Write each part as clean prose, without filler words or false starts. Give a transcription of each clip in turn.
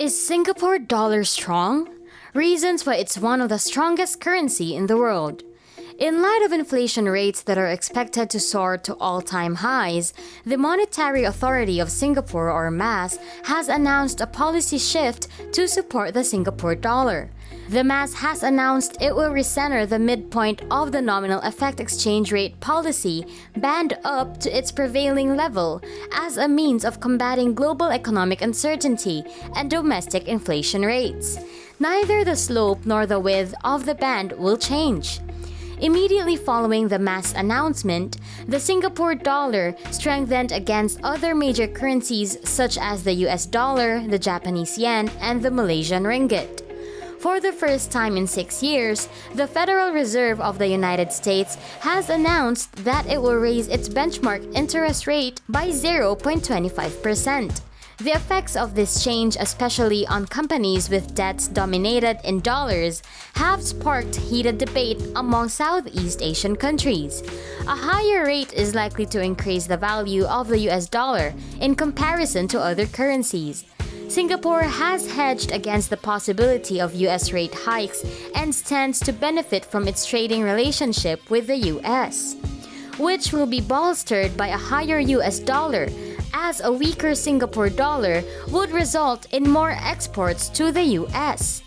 Is Singapore dollar strong? Reasons why it's one of the strongest currency in the world. In light of inflation rates that are expected to soar to all-time highs, the Monetary Authority of Singapore, or MAS, has announced a policy shift to support the Singapore dollar. The MAS has announced it will recenter the midpoint of the nominal effect exchange rate policy band up to its prevailing level as a means of combating global economic uncertainty and domestic inflation rates. Neither the slope nor the width of the band will change. Immediately following the MAS announcement, the Singapore dollar strengthened against other major currencies such as the US dollar, the Japanese yen, and the Malaysian ringgit. For the first time in 6 years, the Federal Reserve of the United States has announced that it will raise its benchmark interest rate by 0.25%. The effects of this change, especially on companies with debts dominated in dollars, have sparked heated debate among Southeast Asian countries. A higher rate is likely to increase the value of the US dollar in comparison to other currencies. Singapore has hedged against the possibility of US rate hikes and stands to benefit from its trading relationship with the US, which will be bolstered by a higher US dollar, as a weaker Singapore dollar would result in more exports to the US.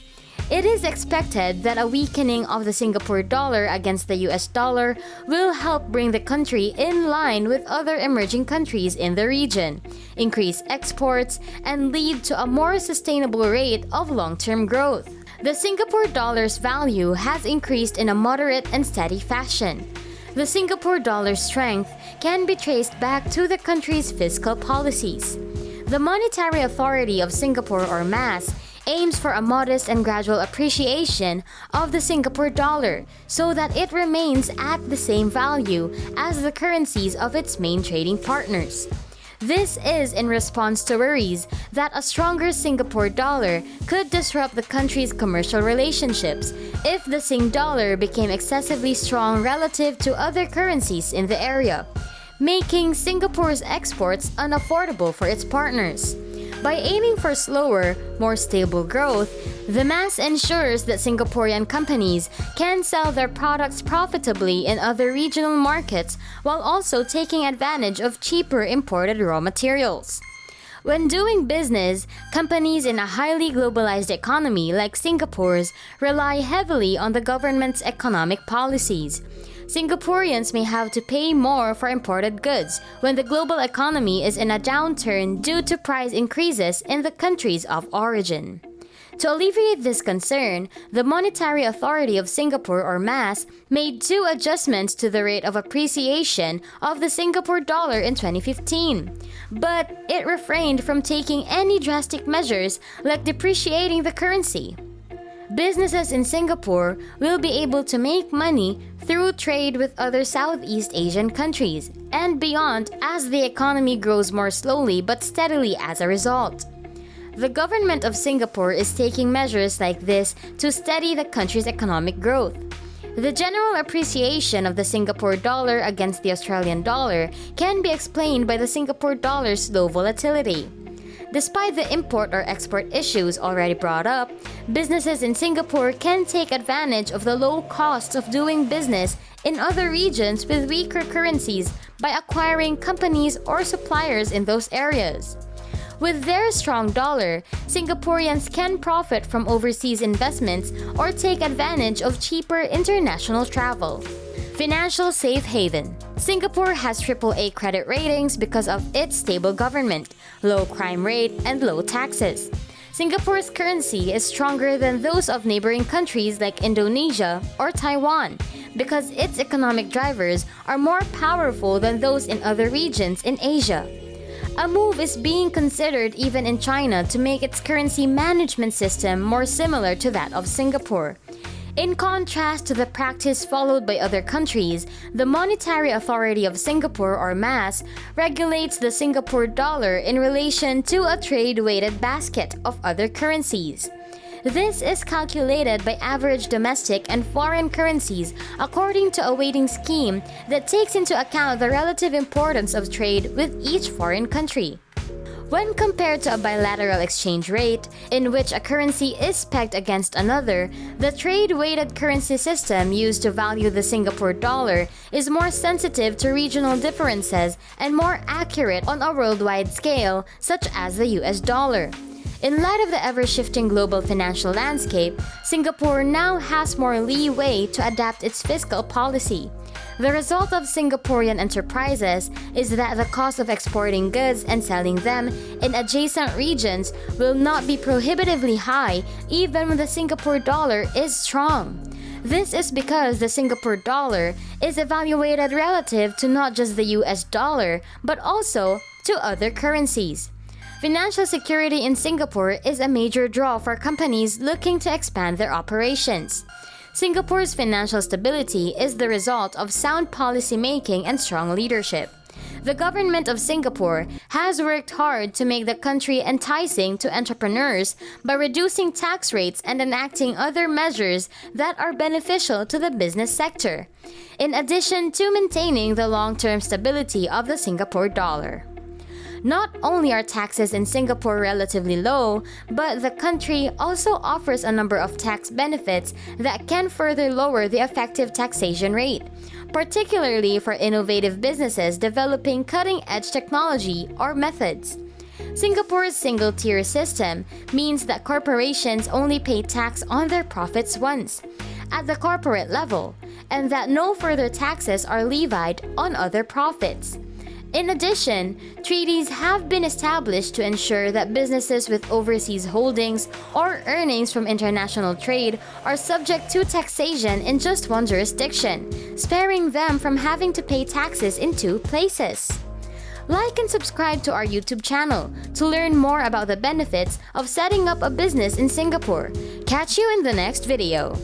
It is expected that a weakening of the Singapore dollar against the US dollar will help bring the country in line with other emerging countries in the region, increase exports, and lead to a more sustainable rate of long-term growth. The Singapore dollar's value has increased in a moderate and steady fashion. The Singapore dollar's strength can be traced back to the country's fiscal policies. The Monetary Authority of Singapore, or MAS, aims for a modest and gradual appreciation of the Singapore dollar so that it remains at the same value as the currencies of its main trading partners. This is in response to worries that a stronger Singapore dollar could disrupt the country's commercial relationships if the Sing dollar became excessively strong relative to other currencies in the area, making Singapore's exports unaffordable for its partners. By aiming for slower, more stable growth, the MAS ensures that Singaporean companies can sell their products profitably in other regional markets while also taking advantage of cheaper imported raw materials. When doing business, companies in a highly globalized economy like Singapore's rely heavily on the government's economic policies. Singaporeans may have to pay more for imported goods when the global economy is in a downturn due to price increases in the countries of origin. To alleviate this concern, the Monetary Authority of Singapore, or MAS, made 2 adjustments to the rate of appreciation of the Singapore dollar in 2015. But it refrained from taking any drastic measures like depreciating the currency. Businesses in Singapore will be able to make money through trade with other Southeast Asian countries and beyond as the economy grows more slowly but steadily as a result. The government of Singapore is taking measures like this to steady the country's economic growth. The general appreciation of the Singapore dollar against the Australian dollar can be explained by the Singapore dollar's low volatility. Despite the import or export issues already brought up, businesses in Singapore can take advantage of the low costs of doing business in other regions with weaker currencies by acquiring companies or suppliers in those areas. With their strong dollar, Singaporeans can profit from overseas investments or take advantage of cheaper international travel. Financial safe haven. Singapore has AAA credit ratings because of its stable government, low crime rate, and low taxes. Singapore's currency is stronger than those of neighboring countries like Indonesia or Taiwan because its economic drivers are more powerful than those in other regions in Asia. A move is being considered even in China to make its currency management system more similar to that of Singapore. In contrast to the practice followed by other countries, the Monetary Authority of Singapore, or MAS, regulates the Singapore dollar in relation to a trade-weighted basket of other currencies. This is calculated by average domestic and foreign currencies according to a weighting scheme that takes into account the relative importance of trade with each foreign country. When compared to a bilateral exchange rate, in which a currency is pegged against another, the trade-weighted currency system used to value the Singapore dollar is more sensitive to regional differences and more accurate on a worldwide scale, such as the US dollar. In light of the ever-shifting global financial landscape, Singapore now has more leeway to adapt its fiscal policy. The result of Singaporean enterprises is that the cost of exporting goods and selling them in adjacent regions will not be prohibitively high even when the Singapore dollar is strong. This is because the Singapore dollar is evaluated relative to not just the US dollar, but also to other currencies. Financial security in Singapore is a major draw for companies looking to expand their operations. Singapore's financial stability is the result of sound policymaking and strong leadership. The government of Singapore has worked hard to make the country enticing to entrepreneurs by reducing tax rates and enacting other measures that are beneficial to the business sector, in addition to maintaining the long-term stability of the Singapore dollar. Not only are taxes in Singapore relatively low, but the country also offers a number of tax benefits that can further lower the effective taxation rate, particularly for innovative businesses developing cutting-edge technology or methods. Singapore's single-tier system means that corporations only pay tax on their profits once, at the corporate level, and that no further taxes are levied on other profits. In addition, treaties have been established to ensure that businesses with overseas holdings or earnings from international trade are subject to taxation in just one jurisdiction, sparing them from having to pay taxes in two places. Like and subscribe to our YouTube channel to learn more about the benefits of setting up a business in Singapore. Catch you in the next video.